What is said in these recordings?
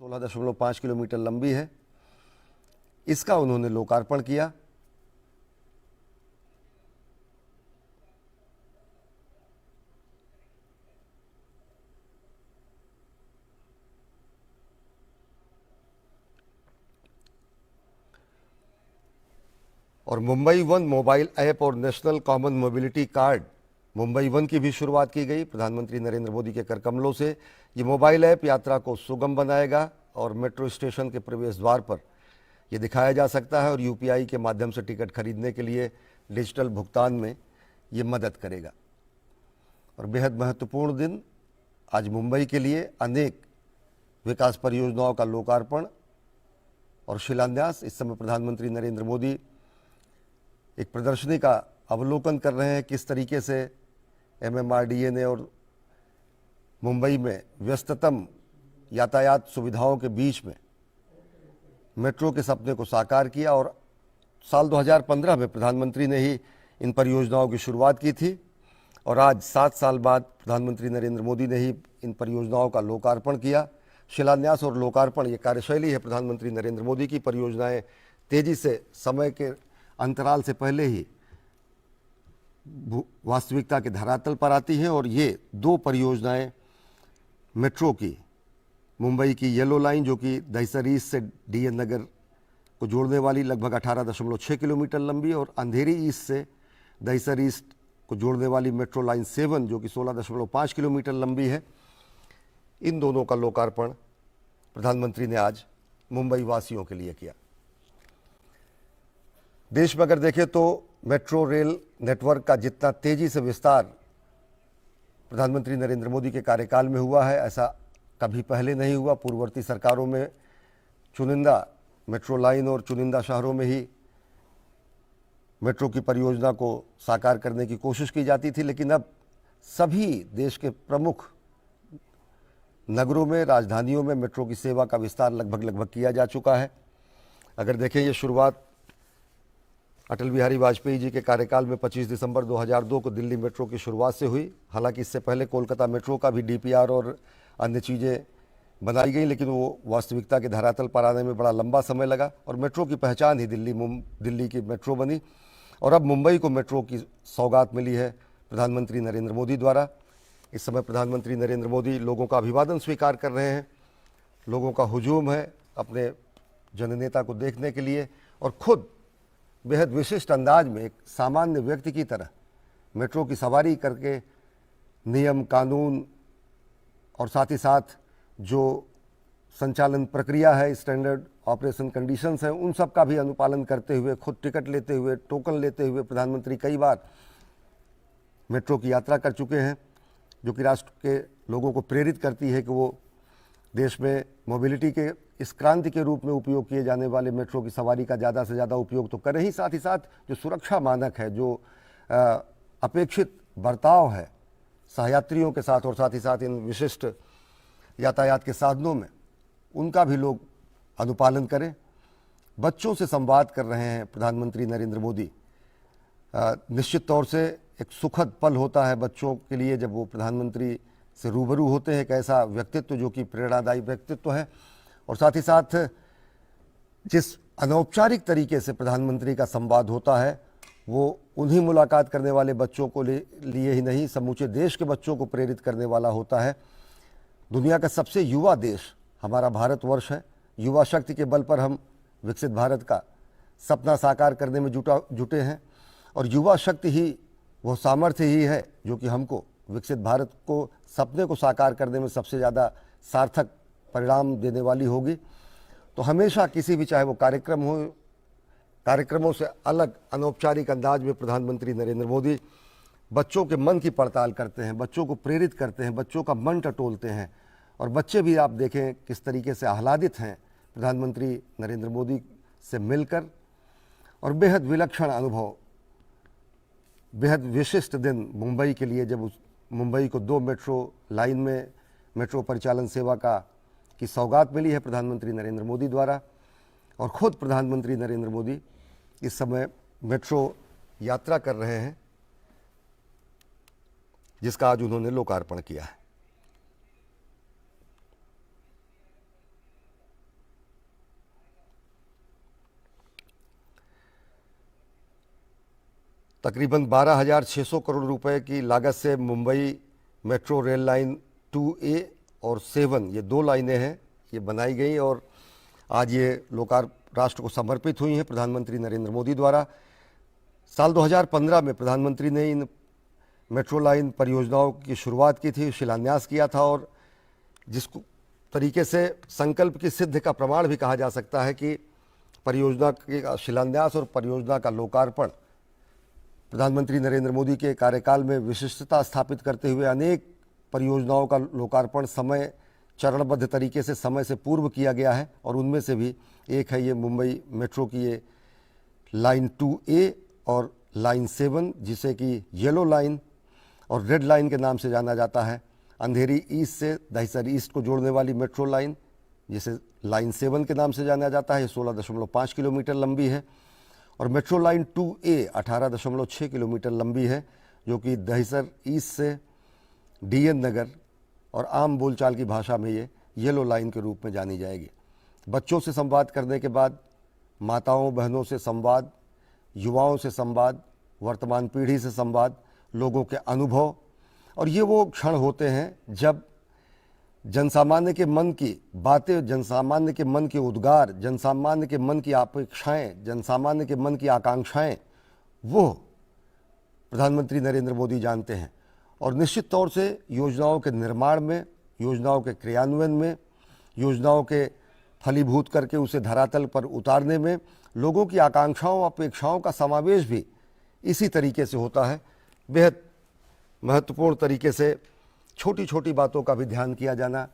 16.5 kilometre लंबी है। इसका उन्होंने लोकार्पण किया। और मुंबई वन मोबाइल ऐप और national common mobility card Mumbai one की भी शुरुआत की गई। प्रधानमंत्री नरेंद्र मोदी के कर कमलों से ये मोबाइल ऐप यात्रा को सुगम बनाएगा और मेट्रो स्टेशन के प्रवेश द्वार पर ये दिखाया जा सकता है और यूपीआई के माध्यम से टिकट खरीदने के लिए डिजिटल भुगतान में ये मदद करेगा। और बेहद महत्वपूर्ण दिन आज मुंबई के लिए। अनेक विकास परियोजनाओं का लोकार्पण और शिलान्यास। इस समय प्रधानमंत्री नरेंद्र मोदी एक प्रदर्शनी का अवलोकन कर रहे हैं, किस तरीके से एमएमआरडीए ने और मुंबई में व्यस्ततम यातायात सुविधाओं के बीच में मेट्रो के सपने को साकार किया। और साल 2015 में प्रधानमंत्री ने ही इन परियोजनाओं की शुरुआत की थी और आज 7 साल बाद प्रधानमंत्री नरेंद्र मोदी ने ही इन परियोजनाओं का लोकार्पण किया। शिलान्यास और लोकार्पण ये कार्यशैली है प्रधानमंत्री नरेंद्र मोदी की। परियोजनाएं तेजी से समय के अंतराल से पहले ही वास्तविकता के धरातल पर आती हैं और ये 2 परियोजनाएं मेट्रो की, मुंबई की येलो लाइन जो कि दहिसर ईस्ट से डीएन नगर को जोड़ने वाली लगभग 18.6 किलोमीटर लंबी, और अंधेरी ईस्ट से दहिसर ईस्ट को जोड़ने वाली मेट्रो लाइन 7 जो कि 16.5 किलोमीटर लंबी है। इन दोनों का लोकार्पण प्रधानमंत्री ने आज मुंबई वासियों के लिए किया। देश में अगर देखें तो मेट्रो रेल नेटवर्क का जितना तेजी से विस्तार प्रधानमंत्री नरेंद्र मोदी के कार्यकाल में हुआ है, ऐसा कभी पहले नहीं हुआ। पूर्ववर्ती सरकारों में चुनिंदा मेट्रो लाइन और चुनिंदा शहरों में ही मेट्रो की परियोजना को साकार करने की कोशिश की जाती थी, लेकिन अब सभी देश के प्रमुख नगरों में, राजधानियों में मेट्रो की सेवा का विस्तार लगभग किया जा चुका है। अगर देखें ये शुरुआत अटल बिहारी वाजपेयी जी के कार्यकाल में 25 दिसंबर 2002 को दिल्ली मेट्रो की शुरुआत से हुई। हालांकि इससे पहले कोलकाता मेट्रो का भी डीपीआर और अन्य चीज़ें बनाई गई, लेकिन वो वास्तविकता के धरातल पर आने में बड़ा लंबा समय लगा और मेट्रो की पहचान ही दिल्ली की मेट्रो बनी। और अब मुंबई को मेट्रो की सौगात मिली है प्रधानमंत्री नरेंद्र मोदी द्वारा। इस समय प्रधानमंत्री नरेंद्र मोदी लोगों का अभिवादन स्वीकार कर रहे हैं। लोगों का हुजूम है अपने जननेता को देखने के लिए और खुद बेहद विशिष्ट अंदाज में एक सामान्य व्यक्ति की तरह मेट्रो की सवारी करके नियम कानून और साथ ही साथ जो संचालन प्रक्रिया है, स्टैंडर्ड ऑपरेशन कंडीशंस हैं, उन सब का भी अनुपालन करते हुए, खुद टिकट लेते हुए, टोकन लेते हुए प्रधानमंत्री कई बार मेट्रो की यात्रा कर चुके हैं, जो कि राष्ट्र के लोगों को प्रेरित करती है कि वो देश में मोबिलिटी के इस क्रांति के रूप में उपयोग किए जाने वाले मेट्रो की सवारी का ज़्यादा से ज़्यादा उपयोग तो करें ही साथ जो सुरक्षा मानक है, जो अपेक्षित बर्ताव है सहयात्रियों के साथ और साथ ही साथ इन विशिष्ट यातायात के साधनों में, उनका भी लोग अनुपालन करें। बच्चों से संवाद कर रहे हैं प्रधानमंत्री नरेंद्र मोदी। निश्चित तौर से एक सुखद पल होता है बच्चों के लिए जब वो प्रधानमंत्री से रूबरू होते हैं। एक ऐसा व्यक्तित्व जो कि प्रेरणादायी व्यक्तित्व है और साथ ही साथ जिस अनौपचारिक तरीके से प्रधानमंत्री का संवाद होता है वो उन्हीं मुलाकात करने वाले बच्चों को लिए ही नहीं, समूचे देश के बच्चों को प्रेरित करने वाला होता है। दुनिया का सबसे युवा देश हमारा भारतवर्ष है। युवा शक्ति के बल पर हम विकसित भारत का सपना साकार करने में जुटे हैं और युवा शक्ति ही वो सामर्थ्य ही है जो कि हमको विकसित भारत को सपने को साकार करने में सबसे ज़्यादा सार्थक परिणाम देने वाली होगी। तो हमेशा किसी भी, चाहे वो कार्यक्रम हो, कार्यक्रमों से अलग अनौपचारिक अंदाज में प्रधानमंत्री नरेंद्र मोदी बच्चों के मन की पड़ताल करते हैं, बच्चों को प्रेरित करते हैं, बच्चों का मन टटोलते हैं और बच्चे भी आप देखें किस तरीके से आह्लादित हैं प्रधानमंत्री नरेंद्र मोदी से मिलकर। और बेहद विलक्षण अनुभव, बेहद विशिष्ट दिन मुंबई के लिए, जब उस मुंबई को 2 मेट्रो लाइन में मेट्रो परिचालन सेवा की सौगात मिली है प्रधानमंत्री नरेंद्र मोदी द्वारा। और ख़ुद प्रधानमंत्री नरेंद्र मोदी इस समय मेट्रो यात्रा कर रहे हैं जिसका आज उन्होंने लोकार्पण किया है। तकरीबन 12,600 करोड़ रुपए की लागत से Mumbai metro rail line 2A और 7 ये दो लाइनें हैं, ये बनाई गई और आज ये राष्ट्र को समर्पित हुई हैं प्रधानमंत्री नरेंद्र मोदी द्वारा। साल 2015 में प्रधानमंत्री ने इन मेट्रो लाइन परियोजनाओं की शुरुआत की थी, शिलान्यास किया था और जिसको तरीके से संकल्प की सिद्धि का प्रमाण भी कहा जा सकता है कि परियोजना के शिलान्यास और परियोजना का लोकार्पण प्रधानमंत्री नरेंद्र मोदी के कार्यकाल में विशिष्टता स्थापित करते हुए अनेक परियोजनाओं का लोकार्पण समय चरणबद्ध तरीके से समय से पूर्व किया गया है और उनमें से भी एक है ये मुंबई मेट्रो की ये लाइन 2A और लाइन 7, जिसे कि येलो लाइन और रेड लाइन के नाम से जाना जाता है। अंधेरी ईस्ट से दहिसर ईस्ट को जोड़ने वाली मेट्रो लाइन, जिसे लाइन 7 के नाम से जाना जाता है, 16.5 किलोमीटर लंबी है और मेट्रो लाइन 2A 18.6 किलोमीटर लंबी है, जो कि दहिसर ईस्ट से DN नगर और आम बोलचाल की भाषा में ये येलो लाइन के रूप में जानी जाएगी। बच्चों से संवाद करने के बाद माताओं बहनों से संवाद, युवाओं से संवाद, वर्तमान पीढ़ी से संवाद, लोगों के अनुभव, और ये वो क्षण होते हैं जब जनसामान्य के मन की बातें, जनसामान्य के मन के उद्गार, जनसामान्य के मन की अपेक्षाएं, जनसामान्य के मन की आकांक्षाएं वो प्रधानमंत्री नरेंद्र मोदी जानते हैं और निश्चित तौर से योजनाओं के निर्माण में, योजनाओं के क्रियान्वयन में, योजनाओं के फलीभूत करके उसे धरातल पर उतारने में लोगों की आकांक्षाओं अपेक्षाओं का समावेश भी इसी तरीके से होता है। बेहद महत्वपूर्ण तरीके से छोटी छोटी बातों का भी ध्यान किया जाना।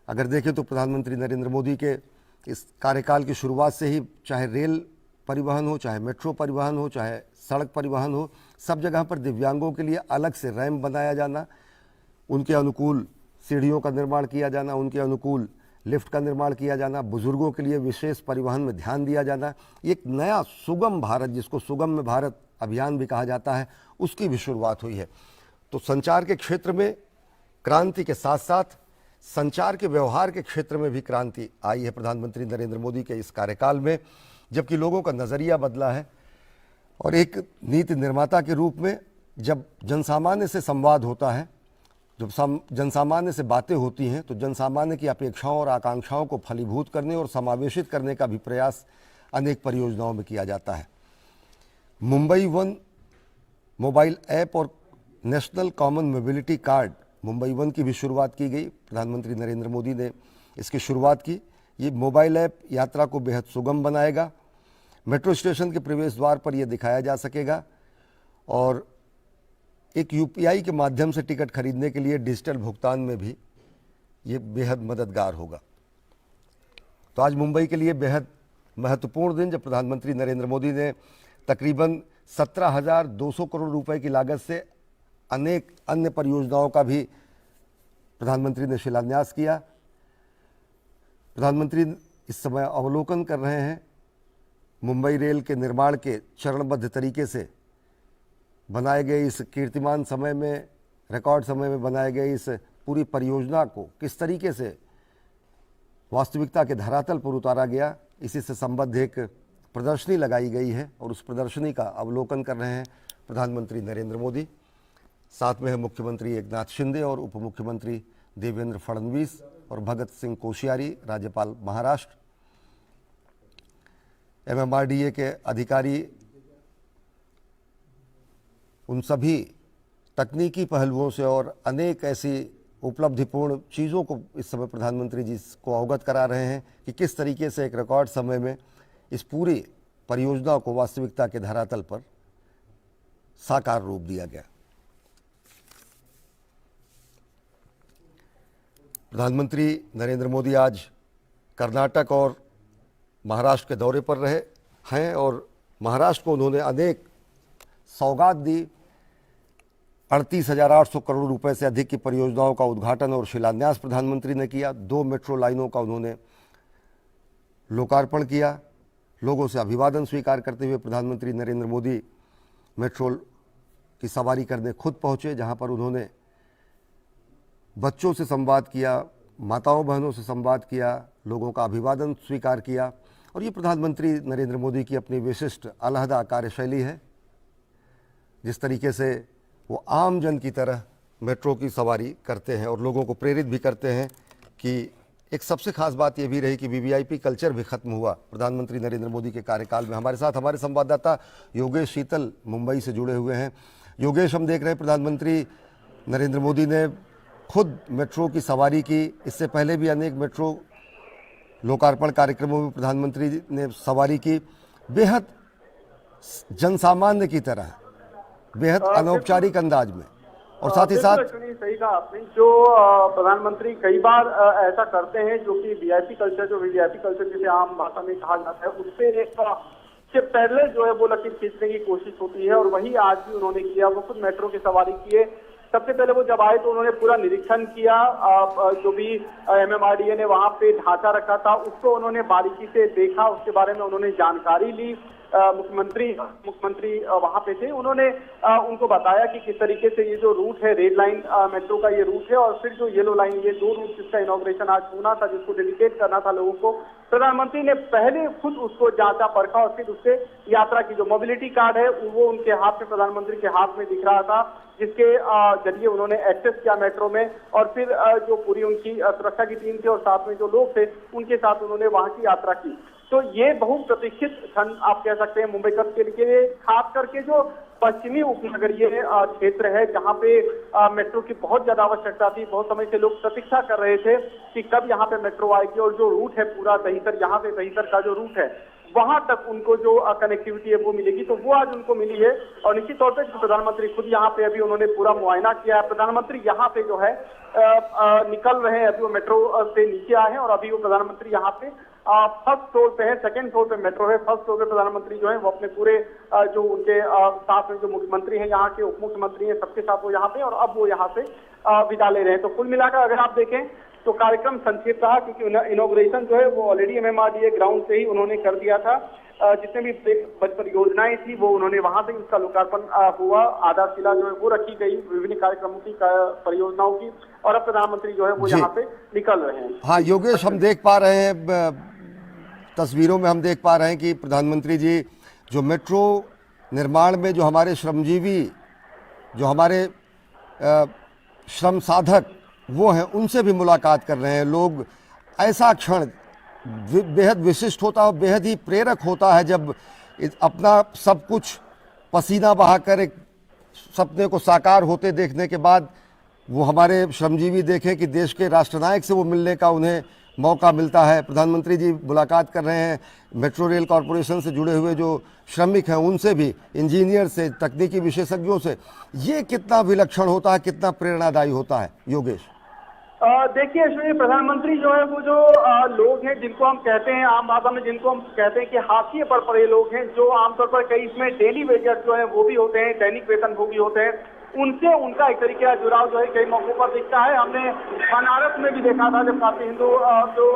अगर देखें तो प्रधानमंत्री नरेंद्र मोदी के इस कार्यकाल की शुरुआत से ही चाहे रेल परिवहन हो, चाहे मेट्रो परिवहन हो, चाहे सड़क परिवहन हो, सब जगह पर दिव्यांगों के लिए अलग से रैंप बनाया जाना, उनके अनुकूल सीढ़ियों का निर्माण किया जाना, उनके अनुकूल लिफ्ट का निर्माण किया जाना, बुजुर्गों के लिए विशेष परिवहन में ध्यान दिया जाना, एक नया सुगम भारत, जिसको सुगम भारत अभियान भी कहा जाता है, उसकी भी शुरुआत हुई है। तो संचार के क्षेत्र में क्रांति के साथ साथ संचार के व्यवहार के क्षेत्र में भी क्रांति आई है प्रधानमंत्री नरेंद्र मोदी के इस कार्यकाल में, जबकि लोगों का नज़रिया बदला है। और एक नीति निर्माता के रूप में जब जनसामान्य से संवाद होता है, जब जनसामान्य से बातें होती हैं, तो जनसामान्य की अपेक्षाओं और आकांक्षाओं को फलीभूत करने और समावेशित करने का भी प्रयास अनेक परियोजनाओं में किया जाता है। मुंबई वन मोबाइल ऐप और national common mobility card Mumbai one की भी शुरुआत की गई। प्रधानमंत्री नरेंद्र मोदी ने इसकी शुरुआत की। ये मोबाइल ऐप यात्रा को बेहद सुगम बनाएगा। मेट्रो स्टेशन के प्रवेश द्वार पर यह दिखाया जा सकेगा और एक UPI के माध्यम से टिकट खरीदने के लिए डिजिटल भुगतान में भी ये बेहद मददगार होगा। तो आज मुंबई के लिए बेहद महत्वपूर्ण दिन, जब प्रधानमंत्री नरेंद्र मोदी ने तकरीबन 17,200 करोड़ रुपए की लागत से अनेक अन्य परियोजनाओं का भी प्रधानमंत्री ने शिलान्यास किया। प्रधानमंत्री इस समय अवलोकन कर रहे हैं मुंबई रेल के निर्माण के चरणबद्ध तरीके से बनाए गए इस कीर्तिमान समय में, रिकॉर्ड समय में बनाए गए इस पूरी परियोजना को किस तरीके से वास्तविकता के धरातल पर उतारा गया। इसी से संबद्ध एक प्रदर्शनी लगाई गई है और उस प्रदर्शनी का अवलोकन कर रहे हैं प्रधानमंत्री नरेंद्र मोदी। साथ में है मुख्यमंत्री एकनाथ शिंदे और उप मुख्यमंत्री देवेंद्र फडणवीस और भगत सिंह कोश्यारी, राज्यपाल महाराष्ट्र। MMRDA के अधिकारी उन सभी तकनीकी पहलुओं से और अनेक ऐसी उपलब्धिपूर्ण चीज़ों को इस समय प्रधानमंत्री जी को अवगत करा रहे हैं कि किस तरीके से एक रिकॉर्ड समय में इस पूरी परियोजना को वास्तविकता के धरातल पर साकार रूप दिया गया। प्रधानमंत्री नरेंद्र मोदी आज कर्नाटक और महाराष्ट्र के दौरे पर रहे हैं और महाराष्ट्र को उन्होंने अनेक सौगात दी। 38,800 करोड़ रुपए से अधिक की परियोजनाओं का उद्घाटन और शिलान्यास प्रधानमंत्री ने किया। 2 मेट्रो लाइनों का उन्होंने लोकार्पण किया। लोगों से अभिवादन स्वीकार करते हुए प्रधानमंत्री नरेंद्र मोदी मेट्रो की सवारी करने खुद पहुंचे, जहां पर उन्होंने बच्चों से संवाद किया, माताओं बहनों से संवाद किया, लोगों का अभिवादन स्वीकार किया। और ये प्रधानमंत्री नरेंद्र मोदी की अपनी विशिष्ट अलहदा कार्यशैली है। जिस तरीके से वो आम जन की तरह मेट्रो की सवारी करते हैं और लोगों को प्रेरित भी करते हैं कि एक सबसे खास बात ये भी रही कि वीवीआईपी कल्चर भी खत्म हुआ प्रधानमंत्री नरेंद्र मोदी के कार्यकाल में। हमारे साथ हमारे संवाददाता योगेश शीतल मुंबई से जुड़े हुए हैं। योगेश, हम देख रहे हैं प्रधानमंत्री नरेंद्र मोदी ने खुद मेट्रो की सवारी की, इससे पहले भी अनेक मेट्रो लोकार्पण कार्यक्रमों में प्रधानमंत्री ने सवारी की, बेहद जनसामान्य की तरह, बेहद अनौपचारिक अंदाज में, और साथ ही साथ सही कहा आपने, जो प्रधानमंत्री कई बार ऐसा करते हैं जो कि वीआईपी कल्चर जिसे आम भाषा में कहा जाता है, उससे एक से पहले जो है वो लकीर खींचने की कोशिश होती है, और वही आज भी उन्होंने किया। वो खुद मेट्रो की सवारी किए। सबसे पहले वो जब आए तो उन्होंने पूरा निरीक्षण किया, जो भी एमएमआरडीए ने वहां पे ढांचा रखा था उसको उन्होंने बारीकी से देखा, उसके बारे में उन्होंने जानकारी ली। मुख्यमंत्री वहां पे थे, उन्होंने उनको बताया कि किस तरीके से ये जो रूट है, रेड लाइन मेट्रो का ये रूट है, और फिर जो येलो लाइन, ये दो रूट जिसका इनॉग्रेशन आज होना था, जिसको डेडिकेट करना था लोगों को, प्रधानमंत्री ने पहले खुद उसको जांचा परखा और फिर उससे यात्रा की। जो मोबिलिटी कार्ड है वो उनके हाथ में, प्रधानमंत्री के हाथ में दिख रहा था, जिसके जरिए उन्होंने एक्सेस किया मेट्रो में, और फिर जो पूरी उनकी सुरक्षा की टीम थी और साथ में जो लोग थे उनके साथ उन्होंने वहां की यात्रा की। तो ये बहुप्रतीक्षित क्षण आप कह सकते हैं मुंबई कप के लिए, खास करके जो पश्चिमी उपनगरीय क्षेत्र है जहां पे मेट्रो की बहुत ज्यादा आवश्यकता थी। बहुत समय से लोग प्रतीक्षा कर रहे थे कि कब यहाँ पे मेट्रो आएगी, और जो रूट है पूरा दहीसर, यहाँ से दहीसर का जो रूट है वहां तक उनको जो कनेक्टिविटी है वो मिलेगी, तो वो आज उनको मिली है। और निश्चित तौर पे प्रधानमंत्री खुद यहाँ पे अभी उन्होंने पूरा मुआयना किया है। प्रधानमंत्री यहाँ पे जो है निकल रहे हैं, अभी वो मेट्रो से नीचे आए हैं और अभी वो प्रधानमंत्री यहाँ पे फर्स्ट फ्लोर पे है, सेकंड फ्लोर पे मेट्रो है, फर्स्ट फ्लोर पे प्रधानमंत्री जो है वो अपने पूरे जो उनके साथ में जो मुख्यमंत्री हैं, यहाँ के उप मुख्यमंत्री हैं, सबके साथ वो यहाँ पे, और अब वो यहाँ से विदा ले रहे हैं। तो कुल मिलाकर अगर आप देखें तो कार्यक्रम संक्षिप्त रहा, क्योंकि इनॉग्रेशन जो है वो ऑलरेडी एमएमआरडीए ग्राउंड से ही उन्होंने कर दिया था। जितने भी परियोजनाएं थी वो उन्होंने वहां से उसका लोकार्पण हुआ, आधारशिला जो है वो रखी गई विभिन्न कार्यक्रमों की, परियोजनाओं की, और अब प्रधानमंत्री जो है वो यहाँ पे निकल रहे हैं। हाँ योगेश, हम देख पा रहे हैं तस्वीरों में, हम देख पा रहे हैं कि प्रधानमंत्री जी जो मेट्रो निर्माण में जो हमारे श्रमजीवी, जो हमारे श्रम साधक वो हैं, उनसे भी मुलाकात कर रहे हैं। लोग, ऐसा क्षण बेहद विशिष्ट होता है, बेहद ही प्रेरक होता है जब अपना सब कुछ पसीना बहाकर एक सपने को साकार होते देखने के बाद वो हमारे श्रमजीवी देखें कि देश के राष्ट्रनायक से वो मिलने का उन्हें मौका मिलता है। प्रधानमंत्री जी मुलाकात कर रहे हैं मेट्रो रेल कॉरपोरेशन से जुड़े हुए जो श्रमिक हैं उनसे भी, इंजीनियर से, तकनीकी विशेषज्ञों से। ये कितना विलक्षण होता है, कितना प्रेरणादायी होता है योगेश? देखिए अश्विनी, प्रधानमंत्री जो है वो जो लोग हैं जिनको हम कहते हैं आम भाषा में, जिनको हम कहते हैं कि हाशिए पर पड़े लोग हैं, जो आमतौर पर कई इसमें डेली वेजर जो है वो भी होते हैं, दैनिक वेतनभोगी होते हैं, उनसे उनका एक तरीके का जुड़ाव जो है कई मौकों पर दिखता है। हमने बनारस में भी देखा था जब काशी हिंदू जो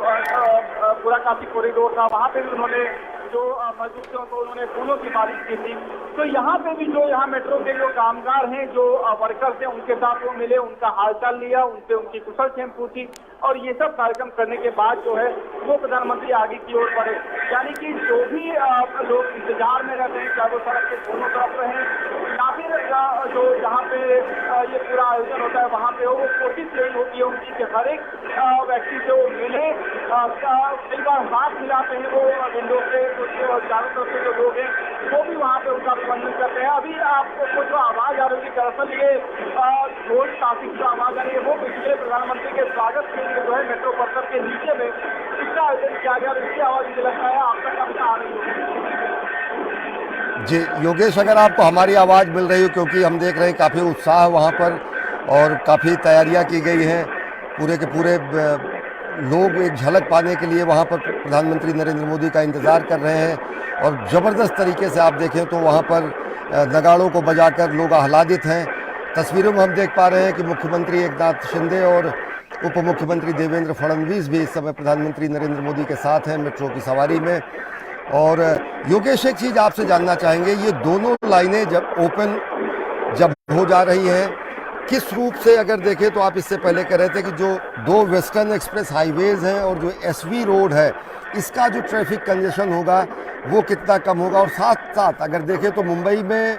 पूरा काशी कॉरिडोर था, वहां पे भी उन्होंने जो मजदूरों को उन्होंने फूलों की बारिश की थी। तो यहाँ पे भी जो यहाँ मेट्रो के जो कामगार हैं, जो वर्कर्स हैं, उनके साथ वो मिले, उनका हालचाल लिया, उनसे उनकी कुशल क्षेम पूछी, और ये सब कार्यक्रम करने के बाद जो है वो प्रधानमंत्री आगे की ओर बढ़े। यानी कि जो भी लोग इंतजार में रहते हैं, चाहे वो सड़क के दोनों तरफ रहें या फिर जो जहाँ पे ये पूरा आयोजन होता है वहाँ पे हो, वो कोशिश यही होती है उनकी कि हर एक व्यक्ति से वो मिले। कई बार हाथ मिलाते हैं वो विंडो से, चारों तरफ से जो लोग हैं वो भी वहाँ पे उनका अभिनंदन करते हैं। अभी आपको जो आवाज आ रही है, दरअसल ये ढोल ताशी की आवाज आ रही है, वो पिछले प्रधानमंत्री के स्वागत के लिए जो है मेट्रो परिसर के नीचे में इसका आयोजन किया गया, इसकी आवाज मुझे लगता है आप तक अब आ रही होगी। जी योगेश, अगर आपको हमारी आवाज़ मिल रही हो, क्योंकि हम देख रहे हैं काफ़ी उत्साह वहाँ पर और काफ़ी तैयारियां की गई हैं, पूरे के पूरे लोग एक झलक पाने के लिए वहाँ पर प्रधानमंत्री नरेंद्र मोदी का इंतज़ार कर रहे हैं। और ज़बरदस्त तरीके से आप देखें तो वहाँ पर नगाड़ों को बजाकर लोग आह्लादित हैं। तस्वीरों में हम देख पा रहे हैं कि मुख्यमंत्री एकनाथ शिंदे और उप मुख्यमंत्री देवेंद्र फडणवीस भी इस समय प्रधानमंत्री नरेंद्र मोदी के साथ हैं मेट्रो की सवारी में। और योगेश, एक चीज़ आपसे जानना चाहेंगे, ये दोनों लाइनें जब ओपन जब हो जा रही हैं, किस रूप से अगर देखें तो आप इससे पहले कह रहे थे कि जो दो वेस्टर्न एक्सप्रेस हाईवेज हैं और जो एसवी रोड है, इसका जो ट्रैफिक कंजेशन होगा वो कितना कम होगा। और साथ साथ अगर देखें तो मुंबई में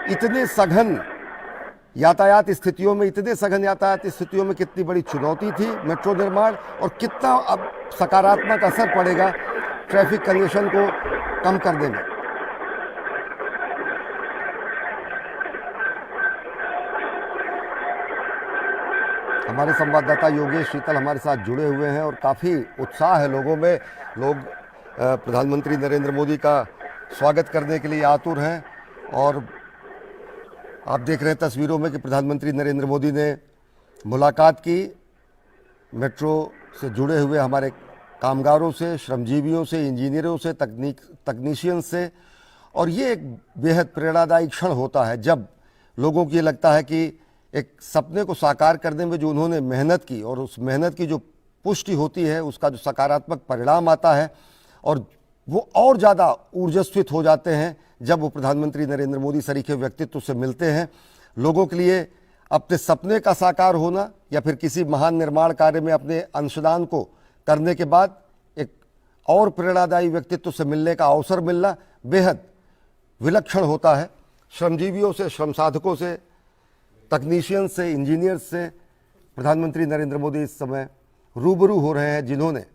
इतने सघन यातायात स्थितियों में, इतने सघन यातायात स्थितियों में कितनी बड़ी चुनौती थी मेट्रो निर्माण, और कितना अब सकारात्मक असर पड़ेगा ट्रैफिक कंजेशन को कम करने में। हमारे संवाददाता योगेश शीतल हमारे साथ जुड़े हुए हैं और काफ़ी उत्साह है लोगों में। लोग प्रधानमंत्री नरेंद्र मोदी का स्वागत करने के लिए आतुर हैं। और आप देख रहे हैं तस्वीरों में कि प्रधानमंत्री नरेंद्र मोदी ने मुलाकात की मेट्रो से जुड़े हुए हमारे कामगारों से, श्रमजीवियों से, इंजीनियरों से, तकनीशियन से। और ये एक बेहद प्रेरणादायी क्षण होता है जब लोगों को ये लगता है कि एक सपने को साकार करने में जो उन्होंने मेहनत की और उस मेहनत की जो पुष्टि होती है, उसका जो सकारात्मक परिणाम आता है, और वो और ज़्यादा ऊर्जस्वित हो जाते हैं जब वो प्रधानमंत्री नरेंद्र मोदी सरीखे व्यक्तित्व से मिलते हैं। लोगों के लिए अपने सपने का साकार होना या फिर किसी महान निर्माण कार्य में अपने अंशदान को करने के बाद एक और प्रेरणादायी व्यक्तित्व से मिलने का अवसर मिलना बेहद विलक्षण होता है। श्रमजीवियों से, श्रम साधकों से, तकनीशियन से, इंजीनियर से प्रधानमंत्री नरेंद्र मोदी इस समय रूबरू हो रहे हैं, जिन्होंने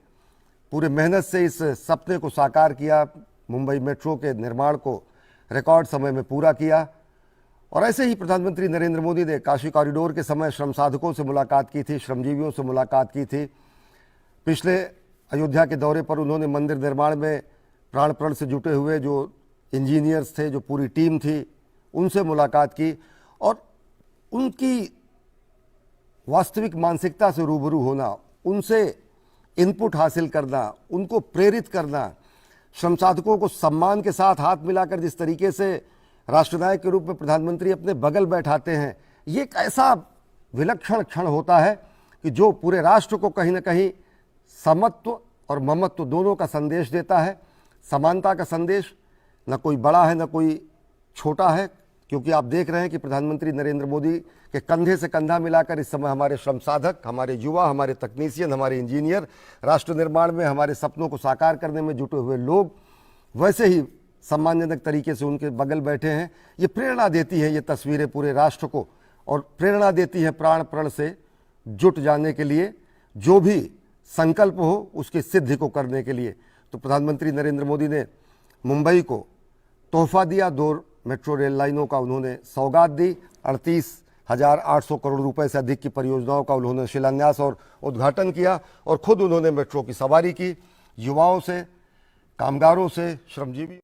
पूरे मेहनत से इस सपने को साकार किया, मुंबई मेट्रो के निर्माण को रिकॉर्ड समय में पूरा किया। और ऐसे ही प्रधानमंत्री नरेंद्र मोदी ने काशी कॉरिडोर के समय श्रम साधकों से मुलाकात की थी, श्रमजीवियों से मुलाकात की थी। पिछले अयोध्या के दौरे पर उन्होंने मंदिर निर्माण में प्राण प्रण से जुटे हुए जो इंजीनियर्स थे, जो पूरी टीम थी, उनसे मुलाकात की और उनकी वास्तविक मानसिकता से रूबरू होना, उनसे इनपुट हासिल करना, उनको प्रेरित करना, श्रम साधकों को सम्मान के साथ हाथ मिलाकर जिस तरीके से राष्ट्रनायक के रूप में प्रधानमंत्री अपने बगल बैठाते हैं, ये एक ऐसा विलक्षण क्षण होता है कि जो पूरे राष्ट्र को कहीं ना कहीं समत्व और ममत्व दोनों का संदेश देता है। समानता का संदेश, न कोई बड़ा है न कोई छोटा है, क्योंकि आप देख रहे हैं कि प्रधानमंत्री नरेंद्र मोदी के कंधे से कंधा मिलाकर इस समय हमारे श्रम साधक, हमारे युवा, हमारे तकनीशियन, हमारे इंजीनियर, राष्ट्र निर्माण में हमारे सपनों को साकार करने में जुटे हुए लोग वैसे ही सम्मानजनक तरीके से उनके बगल बैठे हैं। ये प्रेरणा देती है ये तस्वीरें पूरे राष्ट्र को, और प्रेरणा देती है प्राण प्रण से जुट जाने के लिए, जो भी संकल्प हो उसकी सिद्धि को करने के लिए। तो प्रधानमंत्री नरेंद्र मोदी ने मुंबई को तोहफा दिया, 2 मेट्रो रेल लाइनों का उन्होंने सौगात दी, 38,800 करोड़ रुपए से अधिक की परियोजनाओं का उन्होंने शिलान्यास और उद्घाटन किया, और खुद उन्होंने मेट्रो की सवारी की। युवाओं से, कामगारों से, श्रमजीवी